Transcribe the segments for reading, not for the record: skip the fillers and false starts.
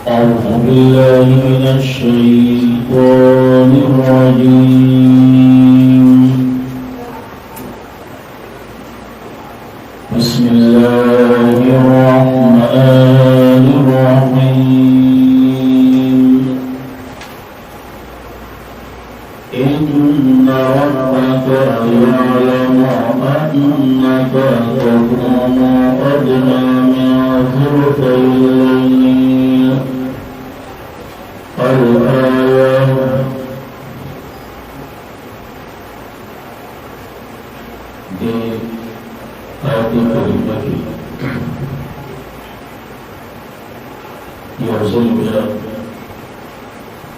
أعوذ بالله من الشيطان الرجيم. بسم الله الرحمن الرحيم. إن ربك يعلم أنك تقوم أدنى من ثلثي الليل الآية. di ayat kelima يرسل بها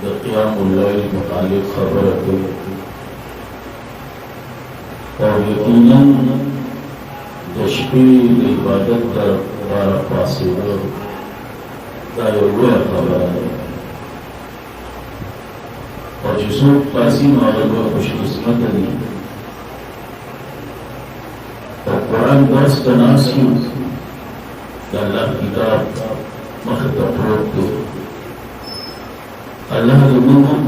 بقيام الليل متعلق خبرته और यकीनन दशपी इबादत का बारा फासिल दायरा खबर है और जिसमें फासी वाले को खुशकिस्मत नहीं और कुरान दस तनासी अल्लाह किताब मखदफरों को अल्लाह ने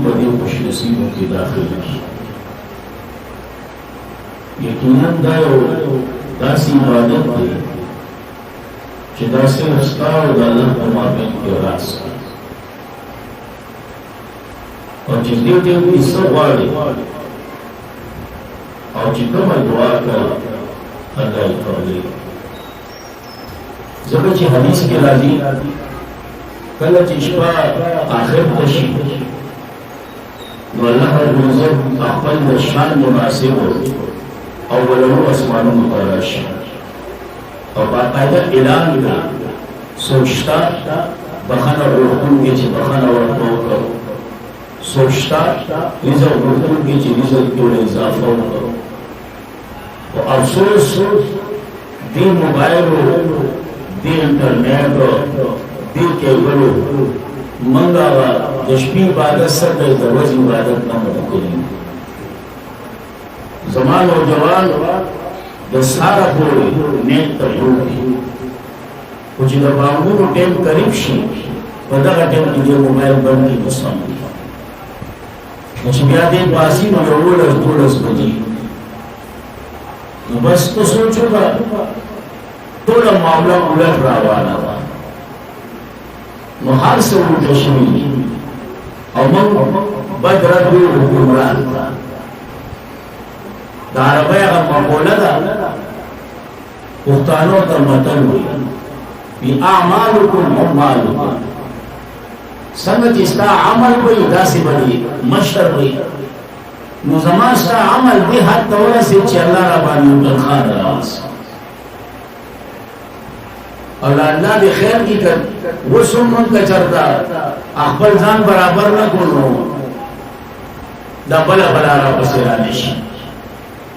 बड़ी खुशनसीबों की दाखिल की। यकीनन दासी इबादत है दासी रस्ता और अल्लाह के माबेन के रास्ते और जितने दिन हिस्सा वाले और जितना मैं दुआ कर अल्लाह करे जब जी हदीस के राजी कल चिश्पा आखिर तशी अल्लाह रुज़क़ अक़ल शान मुनासिब और वलहु आसमानों मुतराश और बाकायदा ऐलान का सोचता बखाना रोकूं के ची बखाना और करो सोचता रिज़क़ रोकूं के ची रिज़क़ के इजाफा करो और अफसोस दी मोबाइल दी इंटरनेट दी केबल मंगावा दशपी इबादत सब दरवाज इबादत ना मुमकिन जमान और जवान द सारा पूरे नेक तजुर्बे कुछ दबावों को टेम करीब शी पता का टेम तुझे मोबाइल बंद की मुस्लिम मुझे याद है बासी मरोड़स दोड़स बजी बस तो सोचूंगा थोड़ा मामला उलट रवाना था मुहार से उलट शमी और बदरदू हुक्मरान था दारबया का मकोला था पुख्तानों का मतन हुई ये आमालुकुम अमालुकुम संगत इसका अमल कोई दासी बड़ी मशर हुई मुजमास का अमल भी हद तौर से चला रबानी उतर खान रास और अल्लाह भी खैर की कर वो सुमन का चरता अखबल जान बराबर न कोनो डबल बला रहा बसेरा निश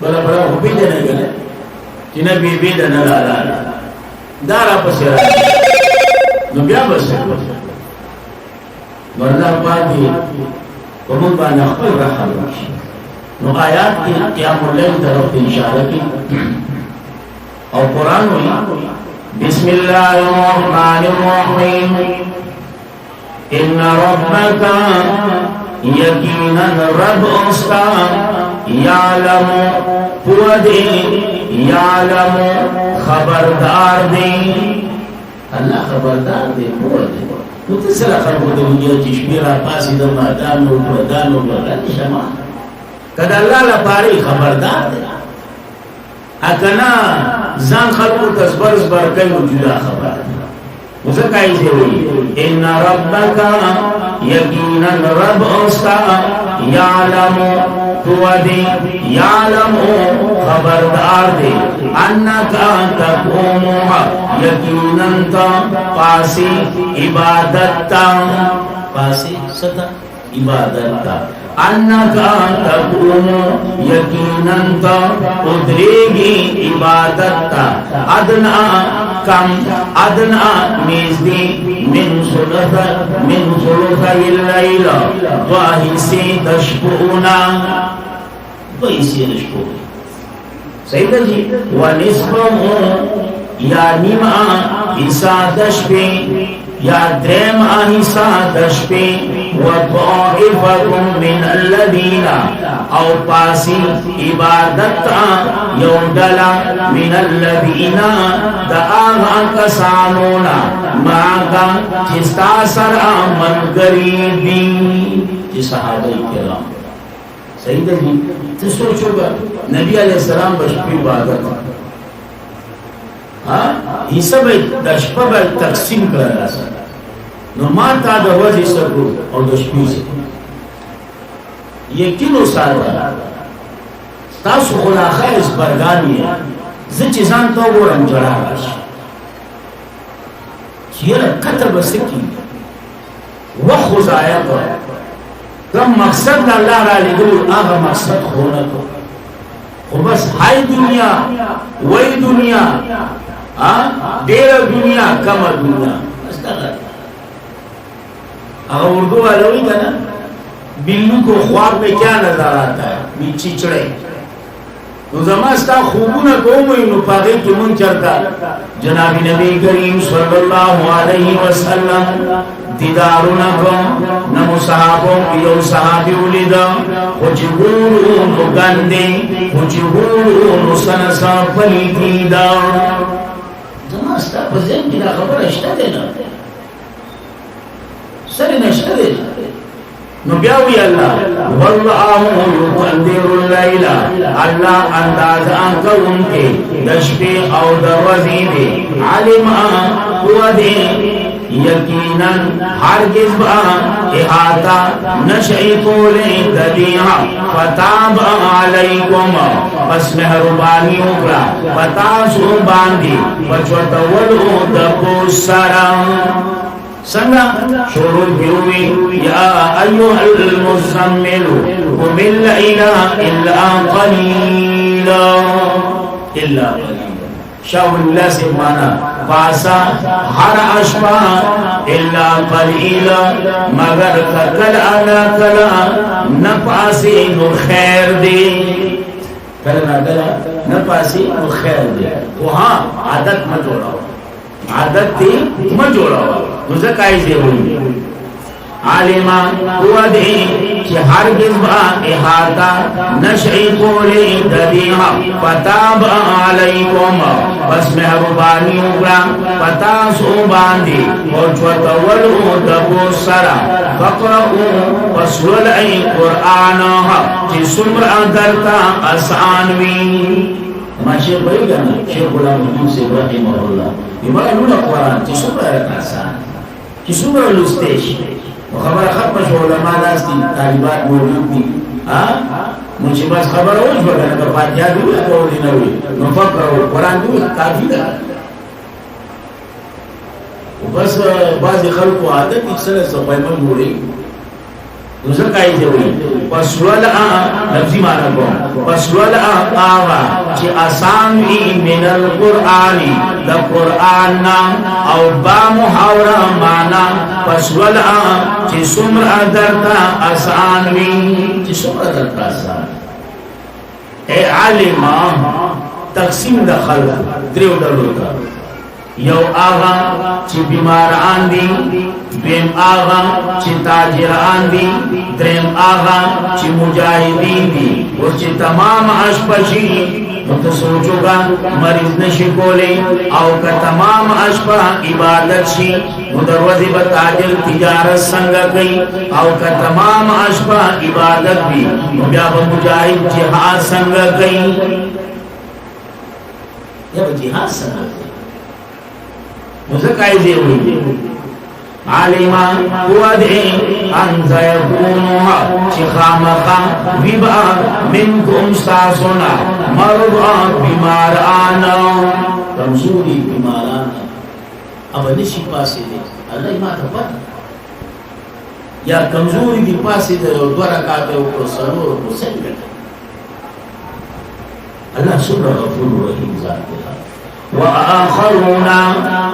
बला बड़ा हुबी देने गले जिन्हें बीबी देने लाला दारा बसेरा न क्या बसेरा वरना बादी कमुन बान अखबल रहा नो आयात की क़यामुल लैल तरफ इशारा की और कुरान में बिस्मिल्लाहिर्रहमानिर्रहीम इन्ना रब्बका यकीनन रब उसका यालमु पुअदे यालमु खबरदार दे अल्लाह खबरदार दे पुअदे मुतसला खबरदार दे जिश्मीरा पास इधर मादानो बगल शमा कदा अल्लाह ला पारी खबरदार दे अकना जान खलको तस्बर बर कई जुदा खबर उसे काई से हुई इन्ना रब्बका यकीनन रब उसका यालमु तुवदे यालमु खबरदार दे अन्नका तक़ूमु यकीनन ता पासी इबादत पासी सदा इबादत अन्नका तक़ूमु यकीनन ता उदरेगी इबादत अदना कम अदना निज़दी मिन सुलुसैल लैल वाहिसी तशकुना वैसी तशकुना सही है जी व निस्बहु या निमा हिस्सा दशबे या द्रेम आहिसा दशपे व ताइफतुम मिन अल्लदीना औ पासी इबादत यौदला मिन अल्लदीना द आगा कसानोना मागा जिस्ता सर मन गरीबी ये सहाबा किराम सही जी। तो सोचोगा नबी अलैहिस्सलाम बशपी इबादत हाँ ये सब दशपब तकसीम कर रहा है नो माता दवज इस और दशपी से ये किलो साल तासु खुलाखा इस बरगानी है जिचिजान तो वो रंजड़ा राश ये कतब सिक्की वह खुजाया को कम मकसद अल्लाह राली गुल आगा मकसद होना को बस हाई दुनिया वही दुनिया डेरा दुनिया कम दुनिया। अगर उर्दू वाले हुई था ना बिल्लू को ख्वाब में क्या नजर आता है चिचड़े तो जमास्ता खूबूना को मुइनु पागे कि मुन चरता जनाबी नबी करीम सल्लल्लाहु अलैहि वसल्लम दीदारुना को नमो सहाबों यो सहाबी उलिदा खुजबूरु नुगंदे खुजबूरु नुसनसा फलीदा जमास्ता बज़ेन की खबर अश्ता देना सरे नश्ता देना नबियावी अल्लाह वल्लाहु युक़द्दिरुल लैला अल्लाह अंदाज़ा कर उनके दशबे और दरवाज़े में आलिमा हुआ दे यकीनन हरगिज़ बा इहाता नशई कोले ददिया फताब अलैकुम बस मेहरबानी उकरा फता सो बांधी पचवतवलो दको सरा संगा शुरू हुई या अय्युहल मुज़म्मिल कुमिल लैला इल्ला क़लीला इल्ला शाउल्ला से माना पासा हर अशबा इल्ला क़लीला मगर कल अला कला न पासे नु खैर दे कला कला न पासे नु खैर दे वहाँ आदत मत जोड़ो आदत थी मत जोड़ो मुझे काई से हुई आलिमा हुआ दे कि हर गिज़बा इहाता नशई कोले ददिया फताब अलैकुम बस मेहरबानी उकरा फता सो बांधी और चवतवलो दबो सरा फक़रऊ वस्वल कुरान कि सुम्र दरता आसानवी माशे भाई गाना शेख गुलाम हमीद से रहमहुल्लाह इमाम नूर कुरान कि सुम्र आसान कि सुम्र लुस्तेश खबर खत्म शो उलमा दास्ती तालिबात मौजूद थी मुझे बस खबर हो बगैर का फातिहा भी तो नहीं हुई मुफक्कर और कुरान भी काफी था बस बाज़ खल्क़ को आदत इक्सर से पैमन हो रही दूसरा काई से हुई पसवल लफ्ज़ी माना को पसवल आवा कि आसान ही मिनल कुरानी द कुरान ना और बा मुहावरा माना पसवल कि सुम्र दरता आसान भी कि सुम्र दरता आसान ए आलिमा तकसीम दखल द्रेव डलोता यो आगा ची बीमार आंदी द्रेम आगा ची ताजिर आंदी द्रेम आगा ची मुजाहिदीन दी और ची तमाम अशपशी तो सोचोगा मरीज नशी कोले आओ का तमाम अशपा इबादत शी मुदरवज़े बताजिर तिजारत संग गई आओ का तमाम अशपा इबादत भी मुजाब मुजाहिद जिहाद संग गई या जिहाद संग गई मुझे कायदे हुई आलिमा हुआ दे अंज़यकूनुहा चिखामखा विबा मिनकुम सासुना मरदा बीमार आना कमजोरी बीमार आना अब निशी पासे दे अल्लाह माता पता या कमजोरी की पासे दे और द्वारा काटे ऊपर सरोर को सही अल्लाह सुब्हान गफूर रहीम ज़ात है वआखरूना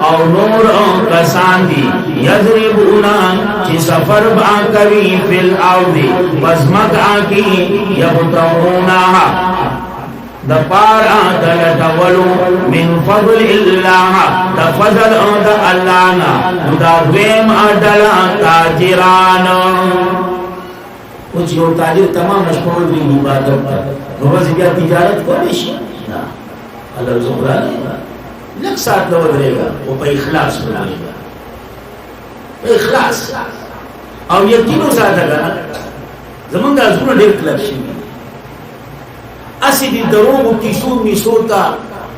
और नूर कसांदी यज़रिबूना कि सफर बा करी फिल आउदी बज़मक आकी यबतऊना दपारा दल दवलो मिन फضل इल्लाह द फजल द अल्लाहना द वेम अदल ताजिरान कुछ यो ताजिर तमाम मशगूल भी इबादत पर रोज क्या तिजारत को नहीं ना अल्लाह जुबरा लग साथ लो रहेगा वो पे इखलास बोलेगा पे इखलास और यकीनो साथ लगा जमंगा जुना डेर क्लब्स असी दी दरोगो किसू मिसोता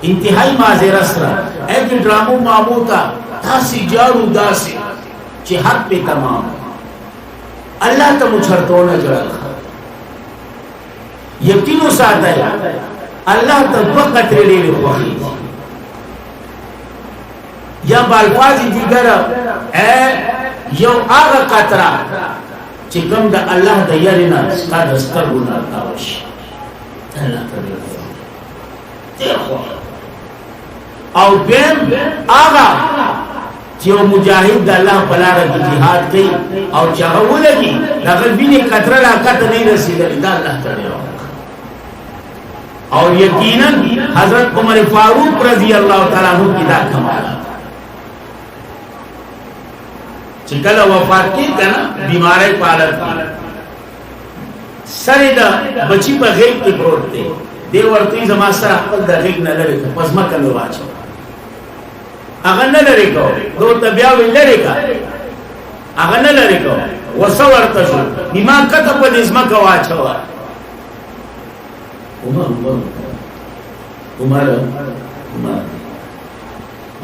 इंतहाई माजेरसरा ऐसे ड्रामो मामूता तासी जारू दासी चे हक पे तमाम अल्लाह तो मुछरतो न जड़ा यकीनो साथ है अल्लाह तो वक्त ले वही या बालफाजी दिगर ए यो आगा कतरा चिकम दा अल्लाह दयरिना sta दस्तर गुना तावश और बेम आगा जो मुजाहिद अल्लाह पला रखी जिहाद की और चाहो लगी अगर भी ने कतरा लाकत नहीं रसी अल्लाह करे और यकीनन हजरत उमर फारूक रजी अल्लाह तआला अन्हु की दात कमाल चिकल वफात की ना बीमार पालत सरे दा बची पर गेट के प्रोटते देवरती जमासर अकल दा गेट न लड़े का पजमा कर लो आचो अगर न लड़े को दो तबिया वे लड़े का अगर न लड़े को वसवर तशो दिमाग का तो पर इसमा का आचो उमर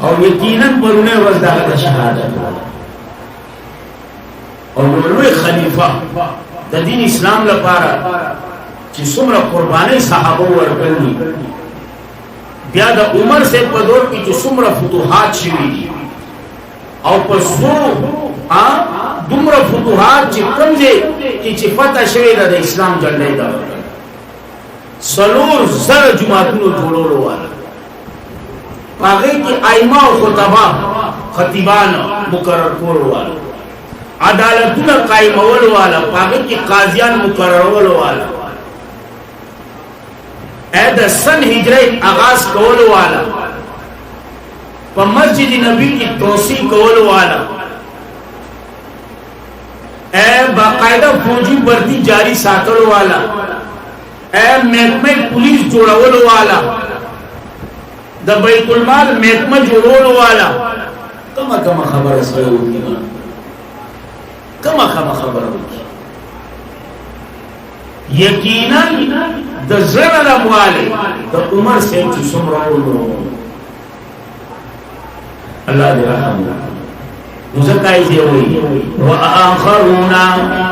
और यकीनन बरुने वजदा का शहादत और वो खलीफा द दीन इस्लाम लपारा ची सुमरा कुर्बानी सहाबो वर्कनी बिया द उमर से पदोर की जो सुमरा फुतुहात शिवी और पसो दुमरा फुतुहात ची कमजे की ची फता शिवी द इस्लाम जल्ले दा सलूर जर जुमातुनो जोड़ो वाला पागे की आइमा और खुतबा खतीबान मुकर्रर कोरो वाला अदालतुना कायमवल वाला पागे की काजियान मुकर्ररवल वाला ऐद सन हिजरे आगाज कवल वाला प मस्जिद नबी की तोसी कवल वाला ए बाकायदा फौजी वर्दी जारी सातल वाला ए महकमे पुलिस जोड़वल वाला द बैतुल माल महकमा जोड़वल वाला कमा कमा खबर असर होगी ना कमा कमा खबर होगी यकीनन द ज़रर वाले द उमर से चुसमराउलो अल्लाह दे रहम मुझकाई जे हुई व आखरूना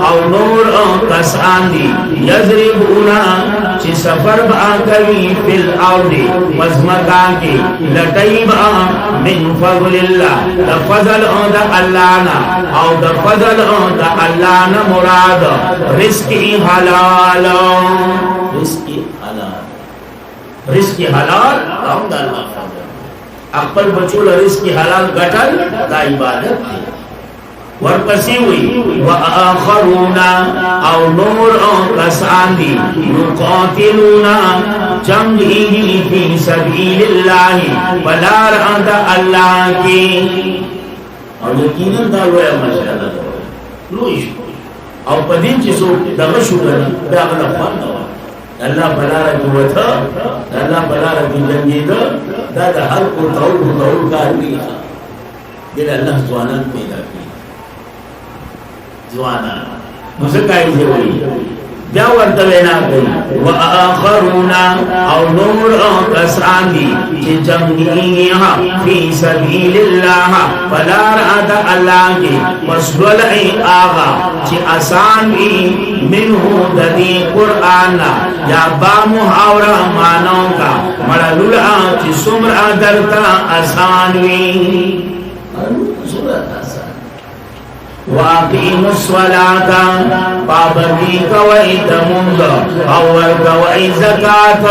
औ नूर कसांदी यजरिबुना ची सफर बा कवी फिल औदी वजमका की लटैबा मिन फज़लिल्लाह द फज़ल द अल्लाहना औ द फज़ल द अल्लाहना मुराद रिज़्क़ी हलाल रिज़्क़ी हलाल औ द अल्लाह अक्बल बचूल रिज़्क़ी हलाल गटल दा इबादत है वरपसी हुई व आखरूना औ नूर कसांदी युकातिलूना जंगी फी सबीलिल्लाह बलार अंद अल्लाह की और यकीनन दा वो माशाअल्लाह लोइश और पदीन चीजों दगशु गनी दागला फान अल्लाह बला रखी वथा अल्लाह बला रखी जंगीद दादा हर को तौल का नहीं दिल अल्लाह जवानन पैदा की जवाना मुझकाई जे हुई जावर तवेना गई व आखरूना औ नूर कसांदी जे जंगीहा फी सबीलिल्लाह फला राद अल्लाह के मसवल आगा जे आसान भी मिनहु ददी कुरान या बा मुहावरा मानो का मड़लुला जे सुमरा दरता आसान भी वाक़ीमुस्सलाता पाबंदी कवई तमुंद और कवई ज़कात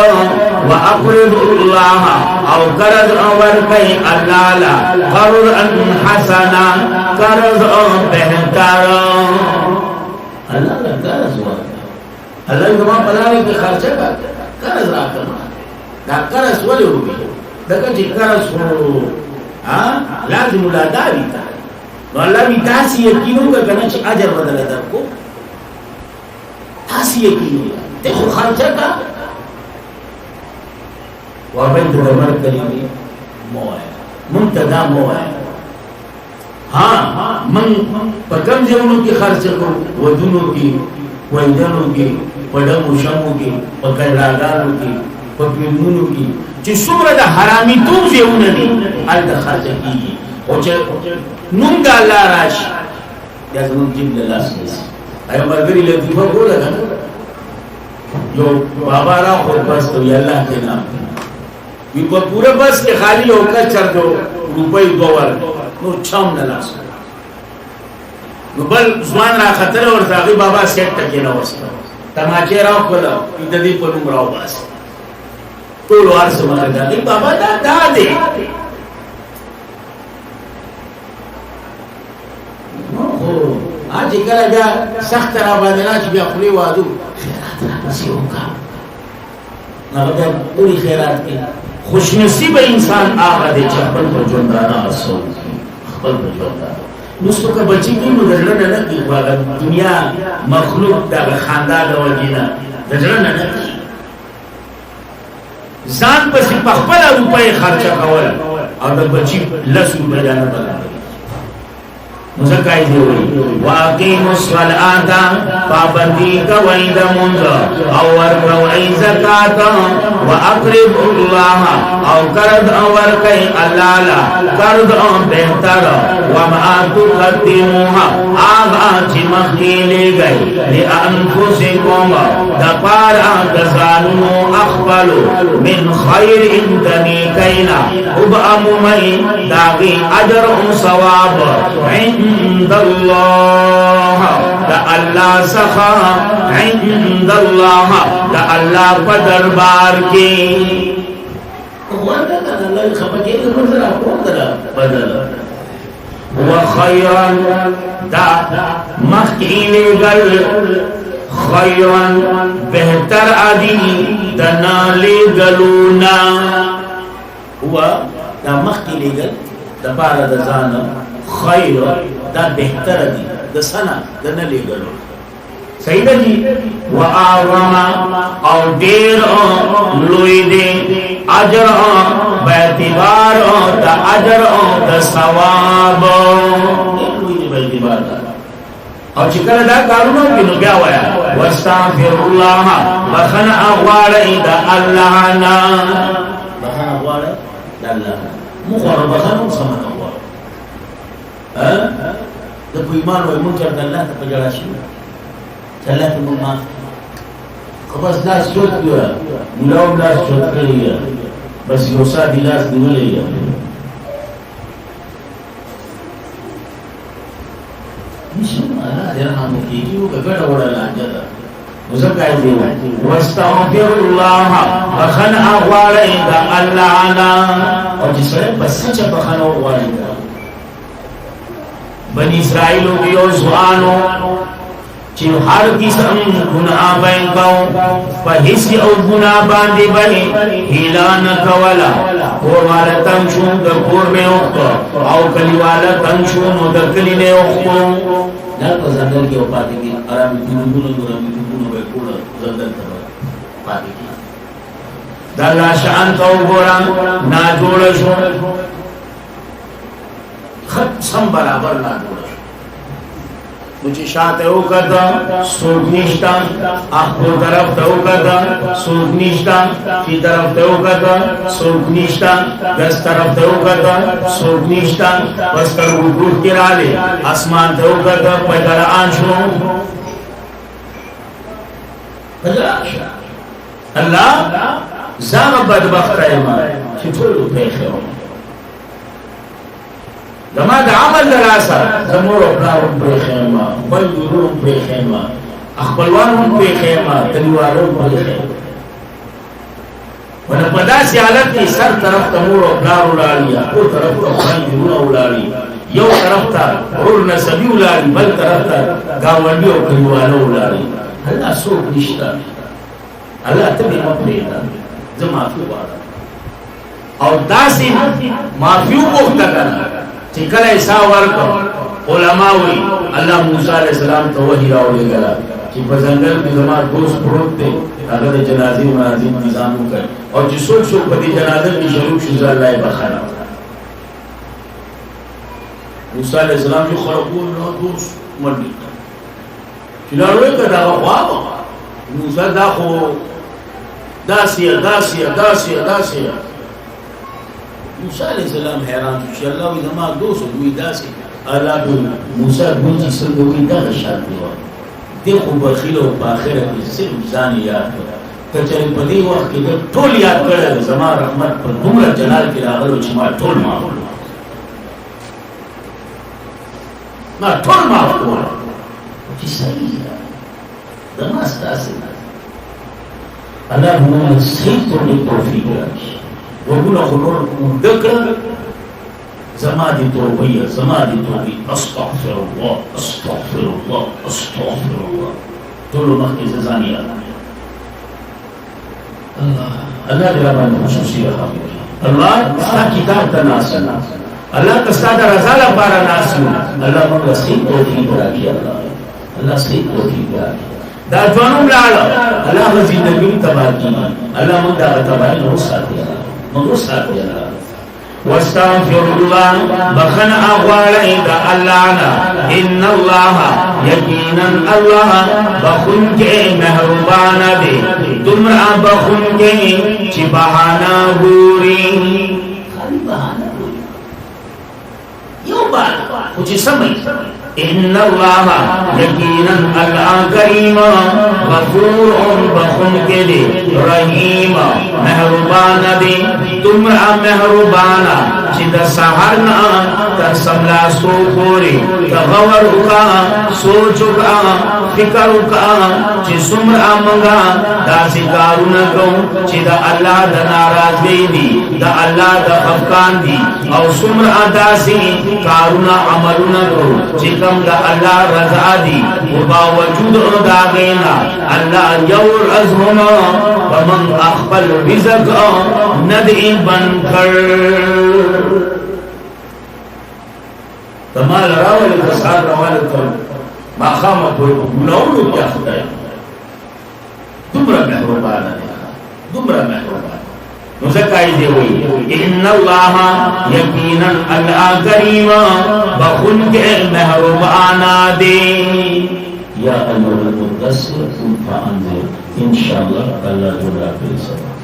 व अक़रिदुल्लाह और कर्ज और कई अल्लाला क़र्ज़न हसना कर्ज बेहतर अल्लाह का कर्ज हुआ अल्लाह जमा पलाने के खर्चे का कर्ज रखना دا قرص ولې وي دغه چې قرص وو لازم الاداري تا نو الله وی تاسو یقینو کنه چې اجر بدل درکو تاسو یقینو ته خو خرچه کا وابد دمر کریمی موه منتدا موه ها من پکم ځایونو کې خرچ کو ودونو کې وایدانو کې پډمو شمو کې پکړاګانو کې پپینونو کې چې څومره د حرامي توپ ځایونه دي الته خرچ کیږي او چې نوم د الله راشي یا زموږ جیب له لاس نیسي ایا مرګري لطیفه کوله کنه یو بابا را خود بس تو الله کے نام وی په پورا بس کې خالی او کا چر دو روپۍ دوور نو چم نه لاس نو بل ځوان را خطر اور ځاغي بابا سیټ ټکی نه وسته تماچې راو کوله د دې په نوم راو بس ټول ورسره مګا دی بابا دا دی اج کله بیا سخت را باندې راځي بیا خپل وادو خیرات را پسې وکړه نو بیا ټول خیرات کې خوش نصیب انسان هغه دی چې خپل ژوندانه اصول خپل ژوندانه نو څوک بچی کې نو دلته نه کې واغ دنیا مخلوق د خاندان وجینا دلته نه کې ځان په خپل روپۍ خرچه کول او د بچی لسو بیان بلل مزکای دی واقیم الصلاة پابندی کوي د مونږ او ورکوي زکات او اقرب الله او قرض او ورکوي الله لا قرض بهتر و ما تقدموها اغا چې مخکې گئی لانفسکم د پارا د ځانونو اخبلو من خیر انتنی کینا وب امومي داغي اجر او ثواب عند الله دا الله سخا عند الله دا الله په دربار کې ورته الله خبرې کوي بدل وخيرا دا مخکینه گل خيرا بهتر ادي دنالي گلونا هو دا مخکینه گل د بار د ځان خیر دا بهتر دي د سنا د نه لګلو صحیح ده جی واعظم او ډیر لوی دي اجر په اعتبار د اجر او د ثواب لوی دي په اعتبار او چې کله دا کارونه کینو بیا وایا واستغفر الله بخنا اغوال د الله نا بخنا اغوال د الله مخور بخنا سمته د په ایمان او منکر د الله ته پجړا شي الله ته مونږه خلاص لا سوت کړه نو لا سوت کړی بس یو سات لاس نیولې نشم الله دې رحم وکړي او کګړه وړه لانجه ده وزکای دی واستغفر الله وخنا اغوالای دا الله انا او چې سره بس چې بخنه وغواړي بنی اسرائیل دیو زوانو چې هر قسم ګناه باندې په هیڅ او ګناه باندې هیلان کولا اور والا تم شو د کور مې او کلی والا تم شو نو د کلی نه وختو دا په ځندل کې او پاتې کې آرام دونه به کول ځندل ته پاتې کې دا لا شان تو ګورم نا جوړ شو خط سم برابر نا جوړ شو مجھے شاته او کدا سوق نشتا اخو طرف ته او کدا سوق نشتا کی طرف ته او کدا سوق نشتا دس طرف ته او کدا سوق نشتا بس کر وګور کراله اسمان ته او کدا پیدا ان شو الله زغ بدبخت ایمان چې ټول په خیر زما د عمل دراسه زمور او پلارون په خیمه بل ورون په خیمه خپلوانون په خیمه کلیوالون په خیمه ونه په داسې حالت کې سر طرف ته مور او پلار ولاړی او طرف ته ورونه ولاړی یو طرف ته ور نسبی ولاړی بل طرف ته گاونډي او کلیوالو ولاړی الله څوک نشته الله ته به مپریدا जो माफी वाला और दासी माफियों को करना चिकल ऐसा वर्क उलमा हुई अल्लाह मूसा अलैहि सलाम तो वही रावले गला कि जंगल में जमा दोस्त पड़ोस थे अगर जनाजे मनाजिम निजाम कर और जिसों शो पति जनाजे की शरूक शुजा अल्लाह बखाना मूसा अलैहि सलाम जो खरबून नो दोस्त मर्दी खिलाड़ों का दावा ख्वाब मूसा दाखो दासिया दासिया दासिया दासिया मूसा अलैहि सलाम हैरान कि अल्लाह वो जमा दोस्त हुई दासी अल्लाह को मूसा गुंजी संग की दा शादी हुआ देखो बखीलो बाखिर की सिर्फ जान याद कचरे पदी वक्त के टोल याद करे जमा रहमत पर तुमरा जलाल के लागल छिमा टोल माफ ना टोल माफ को कि सही है दमास्ता से अल्लाह हमें सही तौफीक रखे वगुना खुलोर दकर ज़मादी तौबीया ज़मादी तौबी अस्तग़फिरुल्लाह अस्तग़फिरुल्लाह अस्तग़फिरुल्लाह तो लोग मख्य ज़ानिया अल्लाह दिलामान खुशूसी रहा अल्लाह सा किताब का नासिल अल्लाह का सादा रज़ाला पारा नासिल अल्लाह मंगा सही तौफीक रखे अल्लाह सही तौफीक रखे दाजवानों लाला अल्लाह वज़ी नबी तबाकी अल्लाह मंगा तबाकी मगरुसा दिया वस्तग़फिरुल्लाह बखन अग़वालैका अल्लाहना इन्नल्लाह यकीनन अल्लाह बखुन के मेहरबान दे तुमरा बखुन के चिबहाना गोरी खाली बहाना गोरी यो बात कुछ समझ इन्नल्लाह यकीनन अल्लाह करीम गफूर बखुन के दे रहीम मेहरबान दे तुमरा मेहरबाना चिदा सहारना तर समला सो कोरे तगवर उका सोचुका फिकर उका ची सुमरा मंगा दासी कारुना को चिदा अल्लाह दा नाराज गई दी दा अल्लाह दा खफकान दी और सुमरा दासी कारुना अमरुना को चिकम दा अल्लाह रजा दी बावजूद दा गईना अल्लाह यौर अजहुमा वमन अखबल रिज़क नदी बनकर तमाल रावल कसार रावल तो माखामा कोई गुलाउलो क्या खुदाया दुमरा मेहरबान दुमरा मेहरबान मुझकाई दे हुई इन्नल्लाह यकीनन अल्लाह करीम बखुन के मेहरबाना दे या अल्लाह मुद्दस्सिर कुन फअंज़िर इंशाअल्लाह अल्लाह जुल फिर